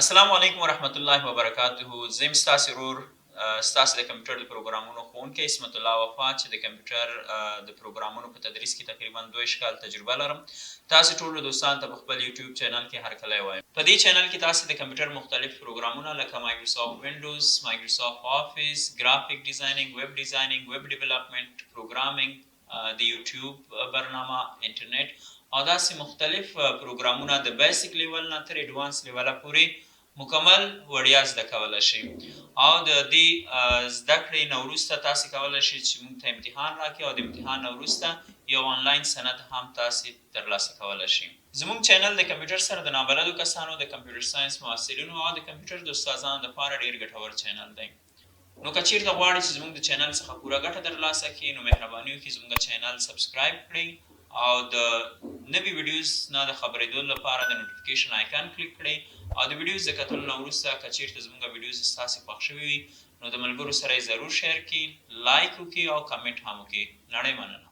السلام علیکم ورحمت الله وبرکاته. زم ستاسو ورور ستاسو د کمپیوټر د پروګرامونو ښوونکی اسمت الله وفا چې د کمپیوټر د پروګرامونو په تدریس کې تقریبا 2 کال تجربه لرم. تاسو ټول دوستان ته په خپل یوټیوب چینل کې هرکلی وایم. په دې چینل کې تاسو د کمپیوټر مختلف پروګرامونه لکه مایکروسافت وینډوز، مایکروسافت آفیس، ګرافیک ډیزاینینګ، ویب ډیزاینینګ، ویب ډیولپمنٹ، پروګرامینګ، د یوټیوب برنامه، انټرنیټ او داسې مختلف پروګرامونه د بیسیک لیول نه تر ایډوانس لیول پورې مکمل وړیا زده کولی شئ. او د دې زده کړې نه وروسته تاسې کولی شئ چې موږ ته امتحان راکړئ او د امتحان نه وروسته یو آنلاین سند هم تاسې ترلاسه کولی شئ. زموږ چینل د کمپیوټر سره د نابلدو کسانو، د کمپیوټر ساینس محصلینو او د کمپیوټر د استادانو لپاره ډېر ګټور چینل دی. نو که چیرته غواړئ چې زموږ د چینل څخه پوره ګټه ترلاسه کړئ نو مهرباني وکړئ زموږ چینل سبسکرایب کړئ او د نوي ویډیوز نه د خبرېدو لپاره د نوټیفیکیشن آیکن کلیک کړئ او د ویډیوز د کتلو نه وروسته که چیرته زموږ ویډیوز ستاسې خوښ شوي وي نو د ملګرو سره یې ضرور شیر کړئ، لایک وکړئ او کمنټ هم وکړئ. نړۍ مننه.